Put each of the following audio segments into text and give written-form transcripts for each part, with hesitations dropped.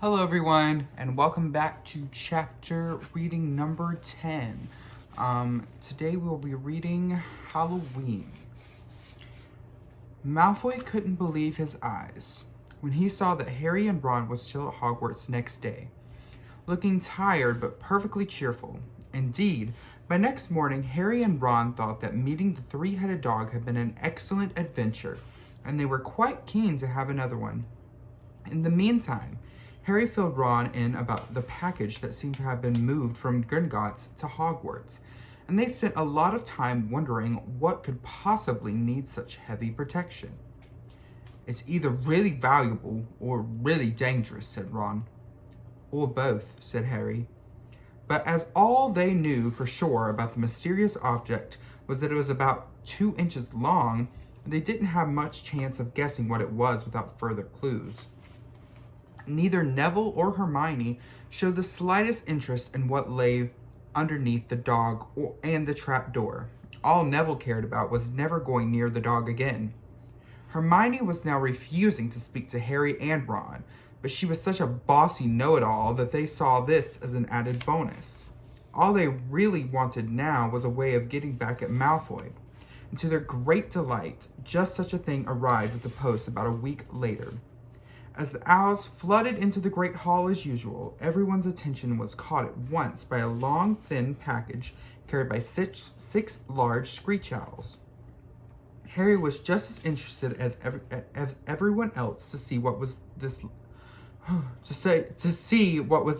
Hello everyone, and welcome back to chapter reading number 10. Today we'll be reading Halloween. Malfoy couldn't believe his eyes when he saw that Harry and Ron was still at Hogwarts next day, looking tired but perfectly cheerful. Indeed, by next morning, Harry and Ron thought that meeting the three-headed dog had been an excellent adventure, and they were quite keen to have another one. In the meantime, Harry filled Ron in about the package that seemed to have been moved from Gringotts to Hogwarts, and they spent a lot of time wondering what could possibly need such heavy protection. "It's either really valuable or really dangerous," said Ron. "Or both," said Harry. But as all they knew for sure about the mysterious object was that it was about 2 inches long, they didn't have much chance of guessing what it was without further clues. Neither Neville or Hermione showed the slightest interest in what lay underneath the dog and the trap door. All Neville cared about was never going near the dog again. Hermione was now refusing to speak to Harry and Ron, but she was such a bossy know-it-all that they saw this as an added bonus. All they really wanted now was a way of getting back at Malfoy. And to their great delight, just such a thing arrived with the post about a week later. As the owls flooded into the great hall as usual, everyone's attention was caught at once by a long, thin package carried by six large screech owls. Harry was just as interested as everyone else to see what was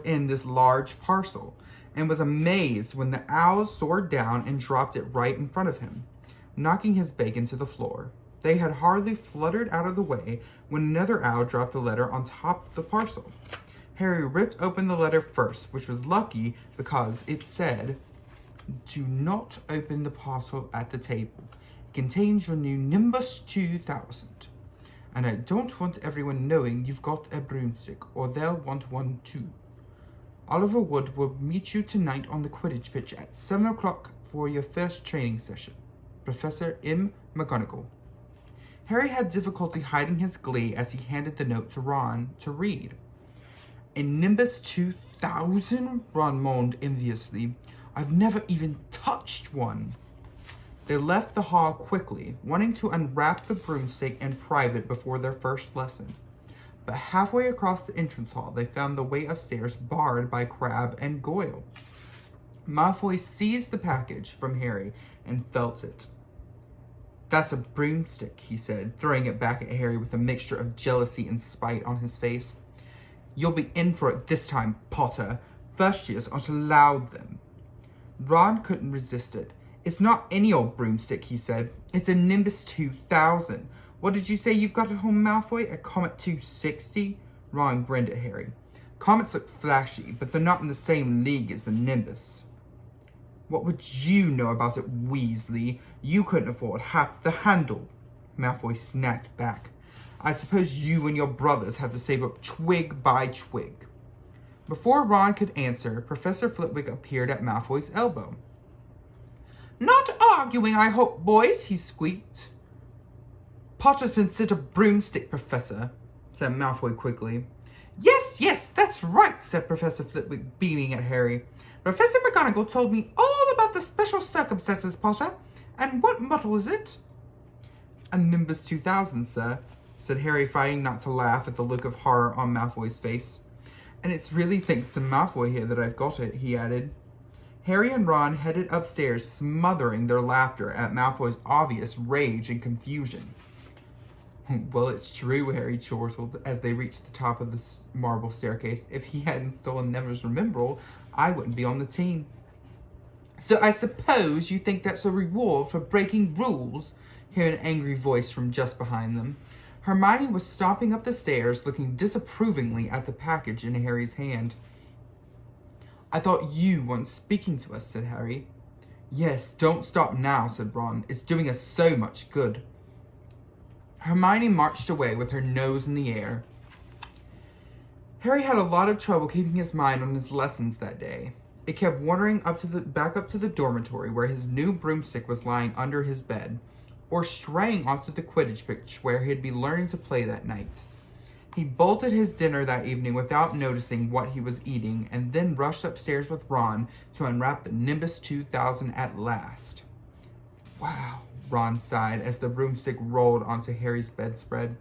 in this large parcel, and was amazed when the owls soared down and dropped it right in front of him, knocking his bacon to the floor. They had hardly fluttered out of the way when another owl dropped a letter on top of the parcel. Harry ripped open the letter first, which was lucky because it said, "Do not open the parcel at the table. It contains your new Nimbus 2000. And I don't want everyone knowing you've got a broomstick, or they'll want one too. Oliver Wood will meet you tonight on the Quidditch pitch at 7 o'clock for your first training session. Professor M. McGonagall." Harry had difficulty hiding his glee as he handed the note to Ron to read. "A Nimbus 2000? Ron moaned enviously. "I've never even touched one." They left the hall quickly, wanting to unwrap the broomstick in private before their first lesson. But halfway across the entrance hall, they found the way upstairs barred by Crabbe and Goyle. Malfoy seized the package from Harry and felt it. "That's a broomstick," he said, throwing it back at Harry with a mixture of jealousy and spite on his face. "You'll be in for it this time, Potter. First years aren't allowed them." Ron couldn't resist it. "It's not any old broomstick," he said. "It's a Nimbus 2000. What did you say you've got at home, Malfoy? A Comet 260? Ron grinned at Harry. "Comets look flashy, but they're not in the same league as the Nimbus." "What would you know about it, Weasley? You couldn't afford half the handle," Malfoy snapped back. "I suppose you and your brothers have to save up twig by twig." Before Ron could answer, Professor Flitwick appeared at Malfoy's elbow. "Not arguing, I hope, boys," he squeaked. "Potter's been sent a broomstick, Professor," said Malfoy quickly. Yes, that's right," said Professor Flitwick, beaming at Harry. "Professor McGonagall told me all about the special circumstances, Potter. And what model is it?" "A Nimbus 2000, sir," said Harry, fighting not to laugh at the look of horror on Malfoy's face. "And it's really thanks to Malfoy here that I've got it," he added. Harry and Ron headed upstairs, smothering their laughter at Malfoy's obvious rage and confusion. "Well, it's true," Harry chortled as they reached the top of the marble staircase. "If he hadn't stolen Neville's Remembrall, I wouldn't be on the team." "So I suppose you think that's a reward for breaking rules?" came an angry voice from just behind them. Hermione was stomping up the stairs, looking disapprovingly at the package in Harry's hand. "I thought you weren't speaking to us," said Harry. "Yes, don't stop now," said Ron. "It's doing us so much good." Hermione marched away with her nose in the air. Harry had a lot of trouble keeping his mind on his lessons that day. It kept wandering back up to the dormitory where his new broomstick was lying under his bed, or straying off to the Quidditch pitch where he'd be learning to play that night. He bolted his dinner that evening without noticing what he was eating, and then rushed upstairs with Ron to unwrap the Nimbus 2000 at last. Wow, Ron sighed as the broomstick rolled onto Harry's bedspread.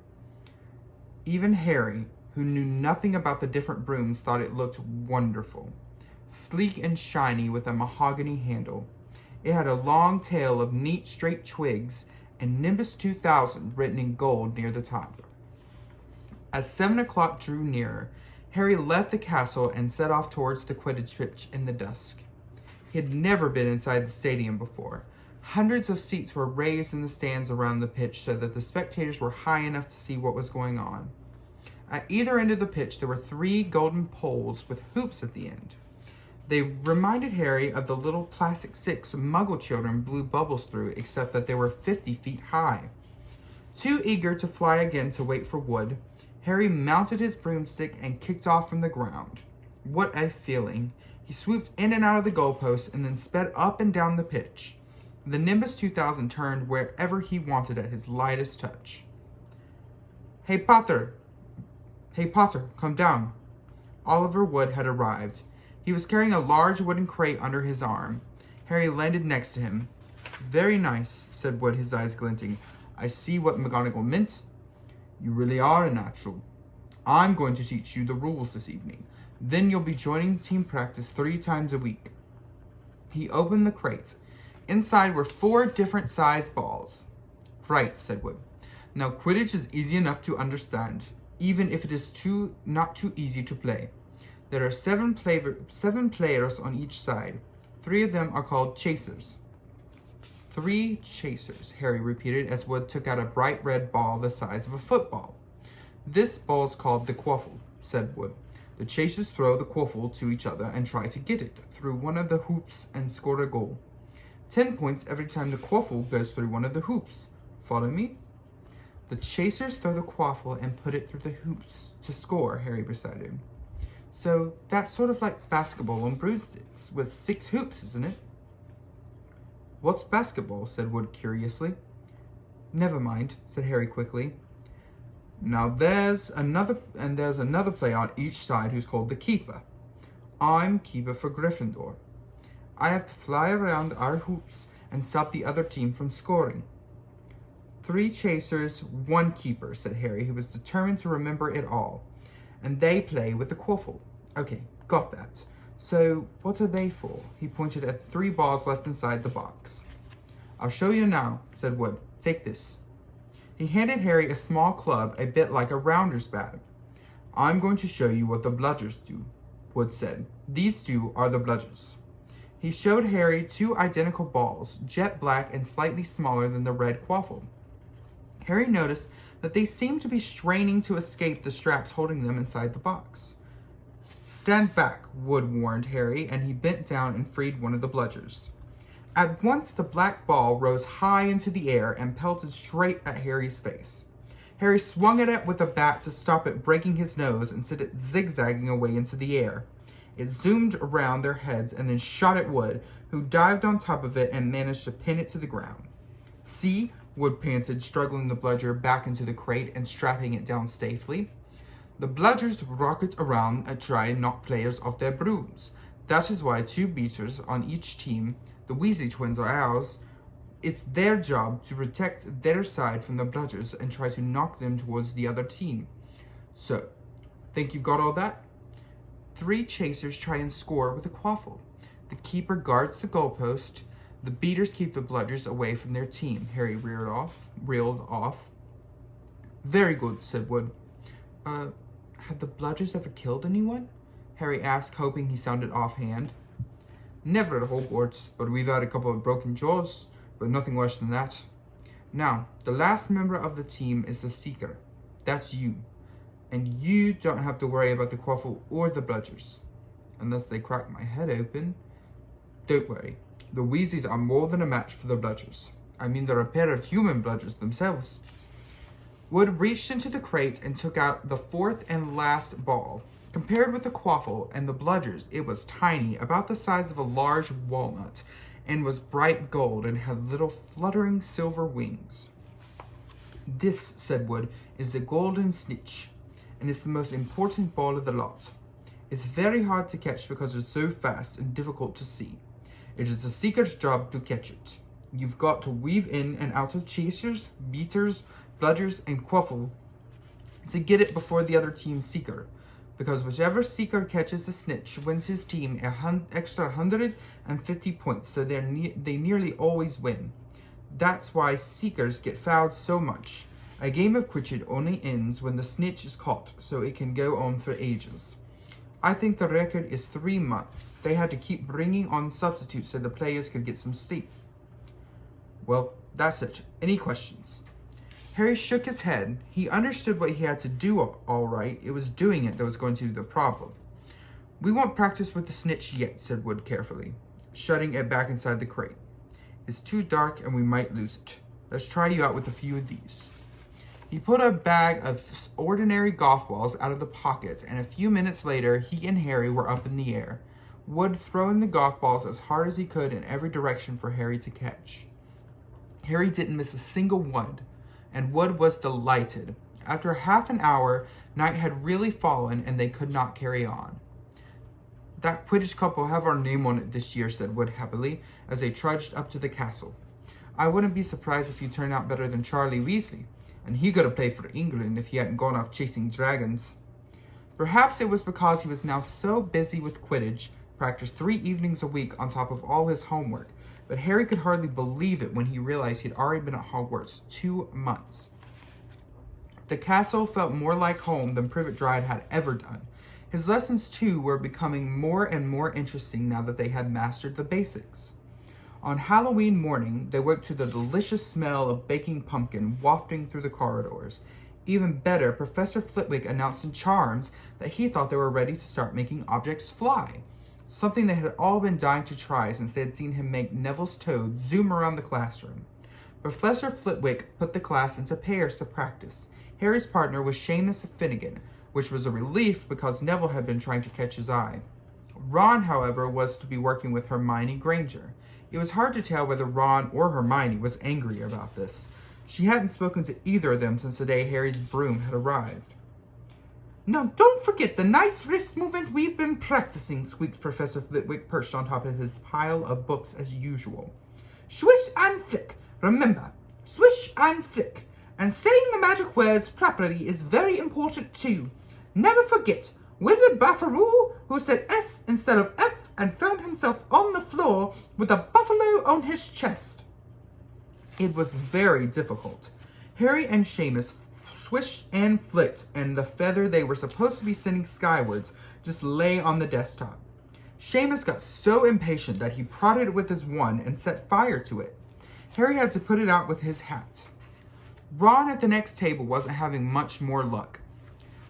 Even Harry, who knew nothing about the different brooms, thought it looked wonderful. Sleek and shiny with a mahogany handle. It had a long tail of neat straight twigs and Nimbus 2000 written in gold near the top. As 7 o'clock drew nearer, Harry left the castle and set off towards the Quidditch pitch in the dusk. He had never been inside the stadium before. Hundreds of seats were raised in the stands around the pitch so that the spectators were high enough to see what was going on. At either end of the pitch, there were 3 golden poles with hoops at the end. They reminded Harry of the little plastic sticks Muggle children blew bubbles through, except that they were 50 feet high. Too eager to fly again to wait for Wood, Harry mounted his broomstick and kicked off from the ground. What a feeling! He swooped in and out of the goalposts and then sped up and down the pitch. The Nimbus 2000 turned wherever he wanted at his lightest touch. Hey Potter, come down. Oliver Wood had arrived. He was carrying a large wooden crate under his arm. Harry landed next to him. Very nice, said Wood, his eyes glinting. I see what McGonagall meant. You really are a natural. I'm going to teach you the rules this evening. Then you'll be joining team practice 3 times a week. He opened the crate. Inside were 4 different size balls. Right, said Wood. Now Quidditch is easy enough to understand, even if it is not too easy to play. There are 7 players on each side. 3 of them are called chasers. 3 chasers, Harry repeated as Wood took out a bright red ball the size of a football. This ball is called the quaffle, said Wood. The chasers throw the quaffle to each other and try to get it through one of the hoops and score a goal. 10 points every time the quaffle goes through one of the hoops. Follow me? The chasers throw the quaffle and put it through the hoops to score, Harry recited. So that's sort of like basketball on broomsticks with 6 hoops, isn't it? What's basketball? Said Wood curiously. Never mind, said Harry quickly. Now there's another player on each side who's called the keeper. I'm keeper for Gryffindor. I have to fly around our hoops and stop the other team from scoring. 3 chasers, 1 keeper, said Harry, who was determined to remember it all. And they play with the quaffle. Okay, got that. So, what are they for? He pointed at 3 balls left inside the box. I'll show you now, said Wood. Take this. He handed Harry a small club, a bit like a rounder's bat. I'm going to show you what the bludgers do, Wood said. These 2 are the bludgers. He showed Harry 2 identical balls, jet black and slightly smaller than the red quaffle. Harry noticed that they seemed to be straining to escape the straps holding them inside the box. Stand back, Wood warned Harry, and he bent down and freed one of the bludgers. At once, the black ball rose high into the air and pelted straight at Harry's face. Harry swung at it with a bat to stop it breaking his nose and sent it zigzagging away into the air. It zoomed around their heads and then shot at Wood, who dived on top of it and managed to pin it to the ground. See? Wood panted, struggling the bludger back into the crate and strapping it down safely. The bludgers rocket around and try and knock players off their brooms. That is why 2 beaters on each team, the Weasley twins are ours, it's their job to protect their side from the bludgers and try to knock them towards the other team. So, think you've got all that? 3 chasers try and score with a quaffle. The keeper guards the goalpost. The beaters keep the bludgers away from their team, Harry reeled off. Very good, said Wood. Had the bludgers ever killed anyone? Harry asked, hoping he sounded offhand. Never at Hogwarts, but we've had a couple of broken jaws, but nothing worse than that. Now, the last member of the team is the Seeker. That's you. And you don't have to worry about the quaffle or the bludgers. Unless they crack my head open. Don't worry. The Weasleys are more than a match for the bludgers. I mean, they're a pair of human bludgers themselves. Wood reached into the crate and took out the 4th and last ball. Compared with the quaffle and the bludgers, it was tiny, about the size of a large walnut, and was bright gold and had little fluttering silver wings. This, said Wood, is the golden snitch, and it's the most important ball of the lot. It's very hard to catch because it's so fast and difficult to see. It is the seeker's job to catch it. You've got to weave in and out of chasers, beaters, bludgers, and quaffle to get it before the other team's seeker, because whichever seeker catches the snitch wins his team extra 150 points, so they nearly always win. That's why seekers get fouled so much. A game of Quidditch only ends when the snitch is caught, so it can go on for ages. I think the record is 3 months. They had to keep bringing on substitutes so the players could get some sleep. Well, that's it. Any questions? Harry shook his head. He understood what he had to do all right. It was doing it that was going to be the problem. We won't practice with the snitch yet, said Wood carefully, shutting it back inside the crate. It's too dark and we might lose it. Let's try you out with a few of these. He pulled a bag of ordinary golf balls out of the pocket, and a few minutes later, he and Harry were up in the air, Wood throwing the golf balls as hard as he could in every direction for Harry to catch. Harry didn't miss a single one, and Wood was delighted. After half an hour, night had really fallen, and they could not carry on. That Quidditch Cup will have our name on it this year, said Wood happily, as they trudged up to the castle. I wouldn't be surprised if you turned out better than Charlie Weasley, and he could have played for England if he hadn't gone off chasing dragons. Perhaps it was because he was now so busy with Quidditch, practiced 3 evenings a week on top of all his homework, but Harry could hardly believe it when he realized he'd already been at Hogwarts 2 months. The castle felt more like home than Privet Drive had ever done. His lessons, too, were becoming more and more interesting now that they had mastered the basics. On Halloween morning, they woke to the delicious smell of baking pumpkin wafting through the corridors. Even better, Professor Flitwick announced in Charms that he thought they were ready to start making objects fly, something they had all been dying to try since they had seen him make Neville's toad zoom around the classroom. Professor Flitwick put the class into pairs to practice. Harry's partner was Seamus Finnegan, which was a relief because Neville had been trying to catch his eye. Ron, however, was to be working with Hermione Granger. It was hard to tell whether Ron or Hermione was angry about this. She hadn't spoken to either of them since the day Harry's broom had arrived. Now don't forget the nice wrist movement we've been practicing, squeaked Professor Flitwick, perched on top of his pile of books as usual. Swish and flick. Remember, swish and flick. And saying the magic words properly is very important too. Never forget, Wizard Baffaroo, who said S instead of F and found himself on the floor with a buffalo on his chest. It was very difficult. Harry and Seamus swished and flicked, and the feather they were supposed to be sending skywards just lay on the desktop. Seamus got so impatient that he prodded it with his wand and set fire to it. Harry had to put it out with his hat. Ron at the next table wasn't having much more luck.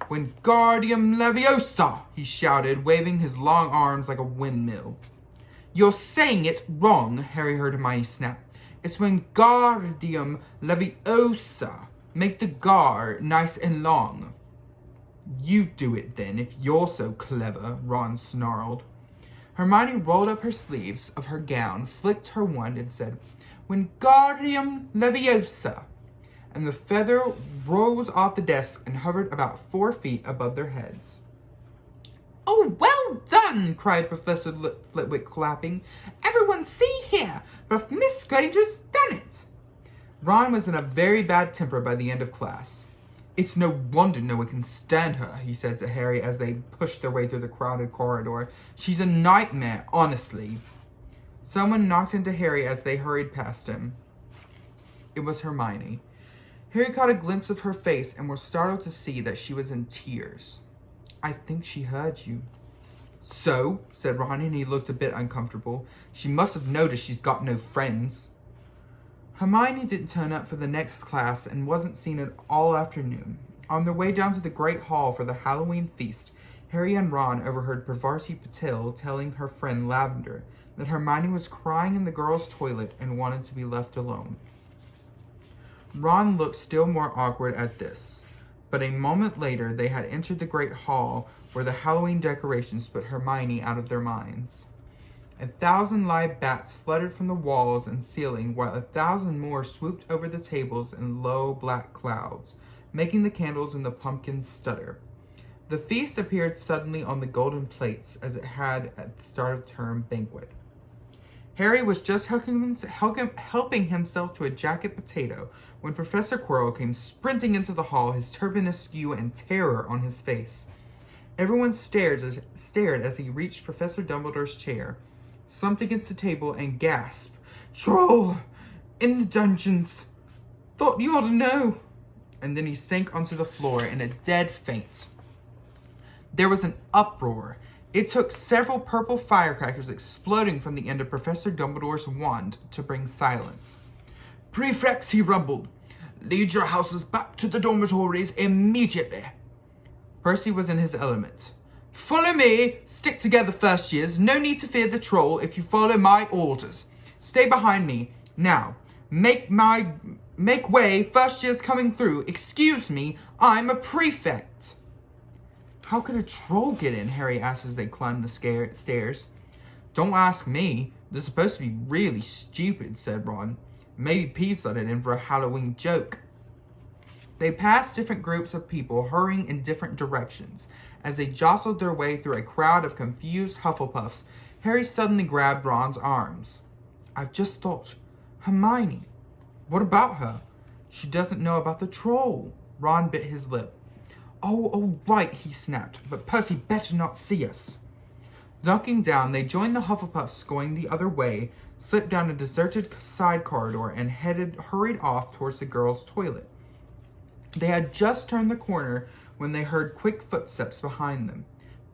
Wingardium Leviosa, he shouted, waving his long arms like a windmill. You're saying it wrong, Harry heard Hermione snap. It's Wingardium Leviosa. Make the gar nice and long. You do it then, if you're so clever, Ron snarled. Hermione rolled up her sleeves of her gown, flicked her wand, and said, Wingardium Leviosa. And the feather rose off the desk and hovered about 4 feet above their heads. Oh, well done, cried Professor Flitwick, clapping. Everyone see here, but Miss Granger's done it. Ron was in a very bad temper by the end of class. It's no wonder no one can stand her, he said to Harry as they pushed their way through the crowded corridor. She's a nightmare, honestly. Someone knocked into Harry as they hurried past him. It was Hermione. Harry caught a glimpse of her face and was startled to see that she was in tears. I think she heard you. So, said Ron, and he looked a bit uncomfortable. She must have noticed she's got no friends. Hermione didn't turn up for the next class and wasn't seen at all afternoon. On their way down to the Great Hall for the Halloween feast, Harry and Ron overheard Parvati Patil telling her friend Lavender that Hermione was crying in the girls' toilet and wanted to be left alone. Ron looked still more awkward at this, but a moment later they had entered the Great Hall where the Halloween decorations put Hermione out of their minds. 1,000 live bats fluttered from the walls and ceiling, while 1,000 more swooped over the tables in low black clouds, making the candles and the pumpkins stutter. The feast appeared suddenly on the golden plates as it had at the start of term banquet. Harry was just helping himself to a jacket potato when Professor Quirrell came sprinting into the hall, his turban askew and terror on his face. Everyone stared as he reached Professor Dumbledore's chair, slumped against the table, and gasped, "Troll! In the dungeons! Thought you ought to know!" And then he sank onto the floor in a dead faint. There was an uproar. It took several purple firecrackers exploding from the end of Professor Dumbledore's wand to bring silence. "Prefects," he rumbled, "lead your houses back to the dormitories immediately." Percy was in his element. "Follow me! Stick together, first years. No need to fear the troll if you follow my orders. Stay behind me. Now, make way, first years coming through. Excuse me, I'm a prefect." "How could a troll get in?" Harry asked as they climbed the stairs. "Don't ask me. They're supposed to be really stupid," said Ron. "Maybe Peeves let it in for a Halloween joke." They passed different groups of people hurrying in different directions. As they jostled their way through a crowd of confused Hufflepuffs, Harry suddenly grabbed Ron's arms. "I've just thought, Hermione." "What about her?" "She doesn't know about the troll." Ron bit his lip. Oh, right, he snapped, "but Percy better not see us." Ducking down, they joined the Hufflepuffs going the other way, slipped down a deserted side corridor, and hurried off towards the girls' toilet. They had just turned the corner when they heard quick footsteps behind them.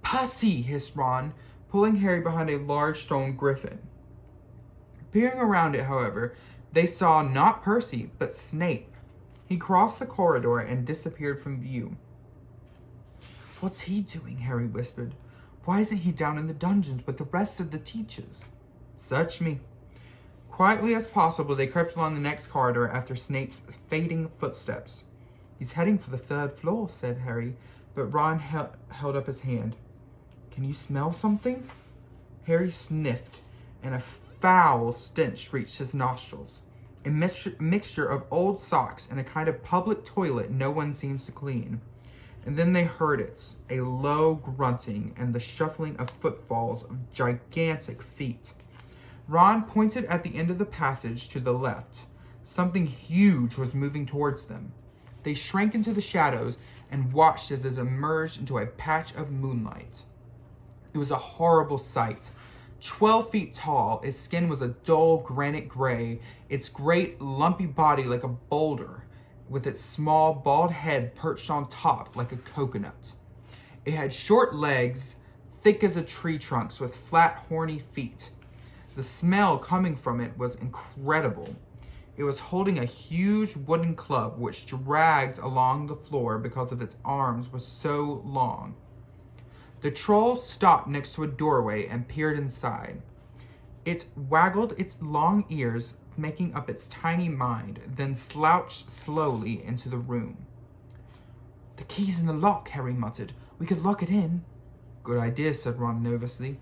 "Percy!" hissed Ron, pulling Harry behind a large stone griffin. Peering around it, however, they saw not Percy, but Snape. He crossed the corridor and disappeared from view. "What's he doing?" Harry whispered. "Why isn't he down in the dungeons with the rest of the teachers?" "Search me." Quietly as possible, they crept along the next corridor after Snape's fading footsteps. "He's heading for the 3rd floor," said Harry, but Ron held up his hand. "Can you smell something?" Harry sniffed, and a foul stench reached his nostrils. A mixture of old socks and a kind of public toilet no one seems to clean. And then they heard it, a low grunting and the shuffling of footfalls of gigantic feet. Ron pointed at the end of the passage to the left. Something huge was moving towards them. They shrank into the shadows and watched as it emerged into a patch of moonlight. It was a horrible sight. 12 feet tall, its skin was a dull granite gray, its great lumpy body like a boulder, with its small bald head perched on top like a coconut. It had short legs, thick as a tree trunk, with flat, horny feet. The smell coming from it was incredible. It was holding a huge wooden club which dragged along the floor because of its arms was so long. The troll stopped next to a doorway and peered inside. It waggled its long ears, making up its tiny mind, then slouched slowly into the room. "The key's in the lock," Harry muttered. "We could lock it in." "Good idea," said Ron nervously.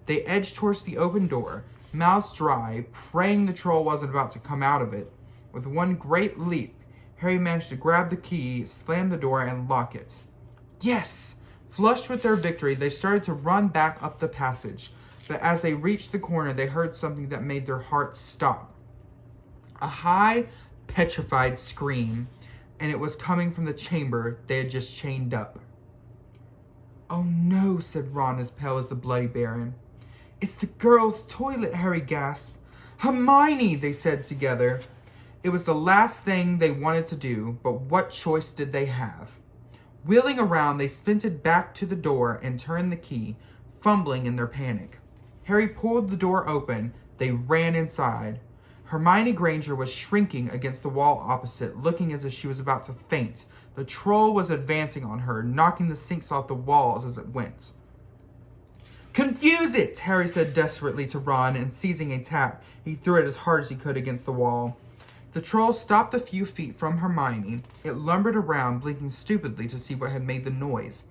They edged towards the open door, mouths dry, praying the troll wasn't about to come out of it. With one great leap, Harry managed to grab the key, slam the door, and lock it. Yes! Flushed with their victory, they started to run back up the passage, but as they reached the corner, they heard something that made their hearts stop. A high, petrified scream, and it was coming from the chamber they had just chained up. "Oh no," said Ron, as pale as the Bloody Baron. "It's the girls' toilet," Harry gasped. "Hermione," they said together. It was the last thing they wanted to do, but what choice did they have? Wheeling around, they sprinted back to the door and turned the key, fumbling in their panic. Harry pulled the door open. They ran inside. Hermione Granger was shrinking against the wall opposite, looking as if she was about to faint. The troll was advancing on her, knocking the sinks off the walls as it went. "Confuse it!" Harry said desperately to Ron, and seizing a tap, he threw it as hard as he could against the wall. The troll stopped a few feet from Hermione. It lumbered around, blinking stupidly to see what had made the noise.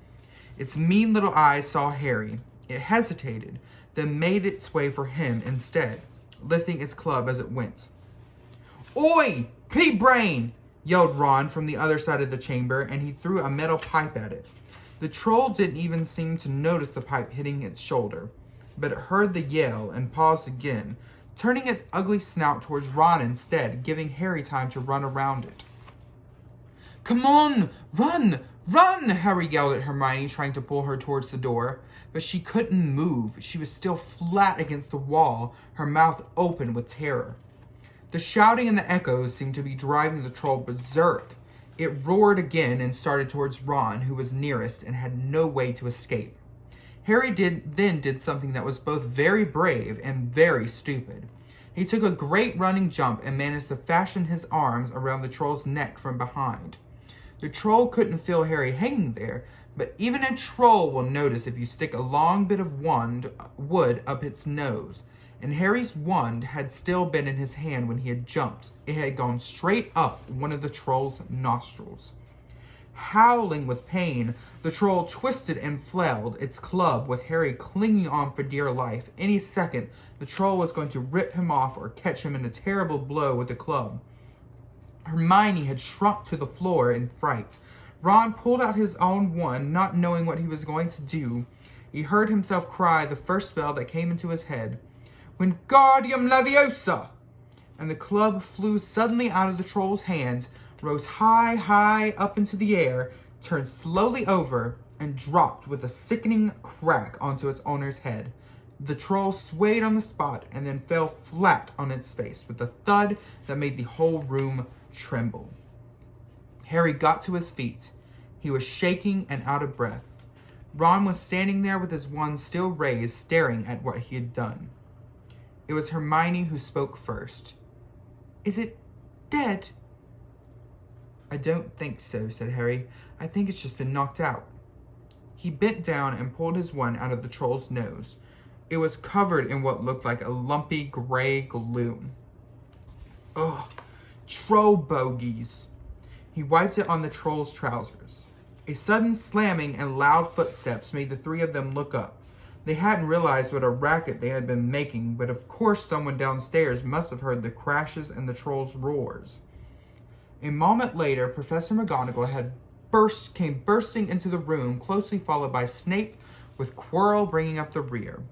Its mean little eyes saw Harry. It hesitated, then made its way for him instead, lifting its club as it went. "Oi! Pea-brain!" yelled Ron from the other side of the chamber, and he threw a metal pipe at it. The troll didn't even seem to notice the pipe hitting its shoulder, but it heard the yell and paused again, turning its ugly snout towards Ron instead, giving Harry time to run around it. "Come on! Run! Run!" Harry yelled at Hermione, trying to pull her towards the door. But she couldn't move. She was still flat against the wall, her mouth open with terror. The shouting and the echoes seemed to be driving the troll berserk. It roared again and started towards Ron, who was nearest and had no way to escape. Harry then did something that was both very brave and very stupid. He took a great running jump and managed to fasten his arms around the troll's neck from behind. The troll couldn't feel Harry hanging there, but even a troll will notice if you stick a long bit of wood up its nose, and Harry's wand had still been in his hand when he had jumped. It had gone straight up one of the troll's nostrils. Howling with pain, the troll twisted and flailed its club with Harry clinging on for dear life. Any second, the troll was going to rip him off or catch him in a terrible blow with the club. Hermione had shrunk to the floor in fright. Ron pulled out his own wand, not knowing what he was going to do. He heard himself cry the first spell that came into his head, "Wingardium Leviosa!" And the club flew suddenly out of the troll's hands, rose high, high up into the air, turned slowly over, and dropped with a sickening crack onto its owner's head. The troll swayed on the spot and then fell flat on its face with a thud that made the whole room tremble. Harry got to his feet. He was shaking and out of breath. Ron was standing there with his wand still raised, staring at what he had done. It was Hermione who spoke first. "Is it dead?" "I don't think so," said Harry. "I think it's just been knocked out." He bent down and pulled his wand out of the troll's nose. It was covered in what looked like a lumpy gray glue. Ugh, troll bogies. He wiped it on the troll's trousers. A sudden slamming and loud footsteps made the three of them look up. They hadn't realized what a racket they had been making, but of course someone downstairs must have heard the crashes and the troll's roars. A moment later, Professor McGonagall came bursting into the room, closely followed by Snape, with Quirrell bringing up the rear.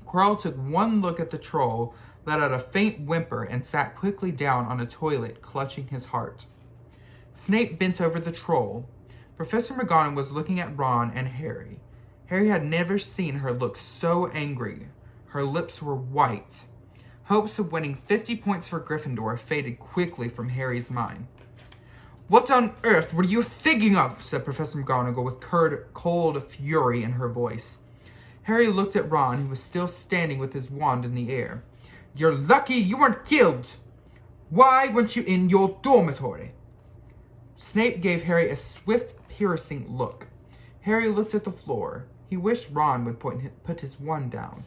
Quirrell took one look at the troll, let out a faint whimper, and sat quickly down on a toilet, clutching his heart. Snape bent over the troll. Professor McGonagall was looking at Ron and Harry. Harry had never seen her look so angry. Her lips were white. Hopes of winning 50 points for Gryffindor faded quickly from Harry's mind. "What on earth were you thinking of?" said Professor McGonagall with cold fury in her voice. Harry looked at Ron, who was still standing with his wand in the air. "You're lucky you weren't killed. Why weren't you in your dormitory?" Snape gave Harry a swift, piercing look. Harry looked at the floor. He wished Ron would put his wand down.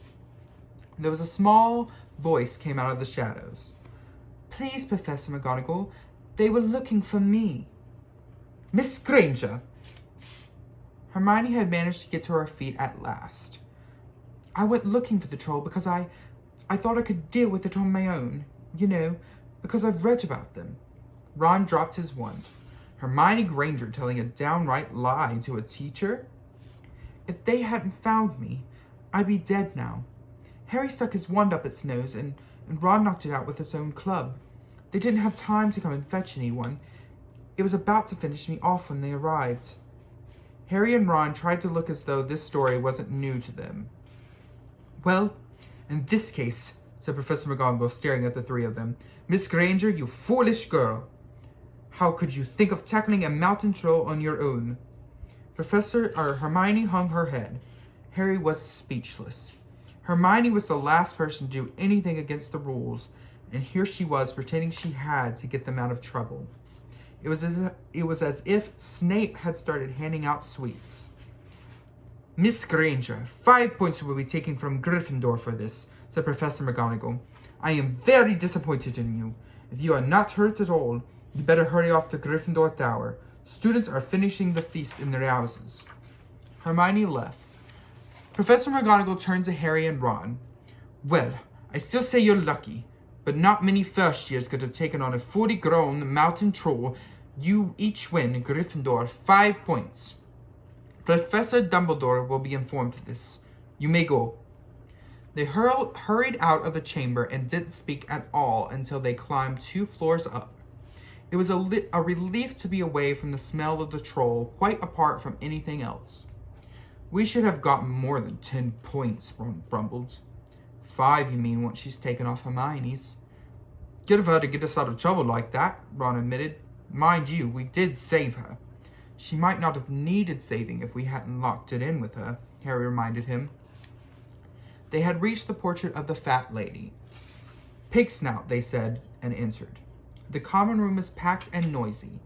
There was a small voice came out of the shadows. "Please, Professor McGonagall, they were looking for me." "Miss Granger!" Hermione had managed to get to her feet at last. "I went looking for the troll because I thought I could deal with it on my own. You know, because I've read about them." Ron dropped his wand. Hermione Granger telling a downright lie to a teacher? "If they hadn't found me, I'd be dead now. Harry stuck his wand up its nose, and Ron knocked it out with his own club. They didn't have time to come and fetch anyone. It was about to finish me off when they arrived." Harry and Ron tried to look as though this story wasn't new to them. "Well, in this case," said Professor McGonagall, staring at the three of them, "Miss Granger, you foolish girl. How could you think of tackling a mountain troll on your own?" Hermione hung her head. Harry was speechless. Hermione was the last person to do anything against the rules, and here she was pretending she had to get them out of trouble. It was as if Snape had started handing out sweets. "Miss Granger, 5 points will be taken from Gryffindor for this," said Professor McGonagall. "I am very disappointed in you. If you are not hurt at all, you better hurry off to Gryffindor Tower. Students are finishing the feast in their houses." Hermione left. Professor McGonagall turned to Harry and Ron. "Well, I still say you're lucky, but not many first years could have taken on a fully grown mountain troll. You each win Gryffindor 5 points. Professor Dumbledore will be informed of this. You may go. They hurried out of the chamber and didn't speak at all until they climbed 2 floors up. It was a relief to be away from the smell of the troll, quite apart from anything else. We should have gotten more than 10 points, Ron grumbled. 5, you mean, once she's taken off Hermione's. Good of her to get us out of trouble like that, Ron admitted. Mind you, we did save her. She might not have needed saving if we hadn't locked it in with her, Harry reminded him. They had reached the portrait of the fat lady. Pig snout, they said, and entered. The common room was packed and noisy.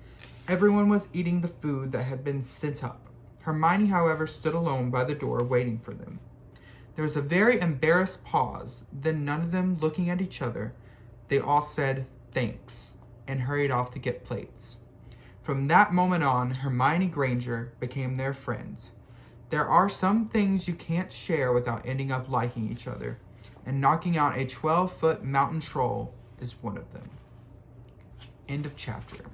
Everyone was eating the food that had been sent up. Hermione, however, stood alone by the door waiting for them. There was a very embarrassed pause, then none of them looking at each other. They all said thanks and hurried off to get plates. From that moment on, Hermione Granger became their friends. There are some things you can't share without ending up liking each other, and knocking out a 12-foot mountain troll is one of them. End of chapter.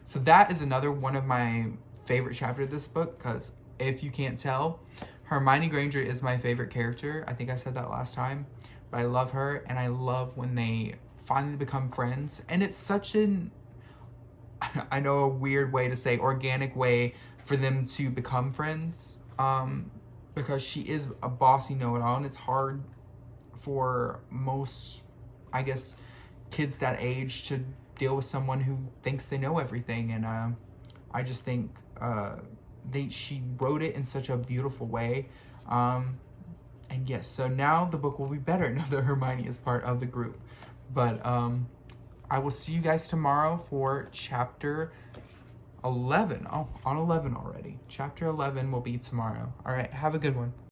So that is another one of my favorite chapters of this book, because if you can't tell, Hermione Granger is my favorite character. I think I said that last time, but I love her, and I love when they finally become friends. And it's such an, I know, a weird way to say, organic way for them to become friends, because she is a bossy know-it-all, and it's hard for most, I guess, kids that age to deal with someone who thinks they know everything. And I just think she wrote it in such a beautiful way. And yes, so now the book will be better now that Hermione is part of the group. But I will see you guys tomorrow for chapter 11. Oh, on 11 already. Chapter 11 will be tomorrow. All right, have a good one.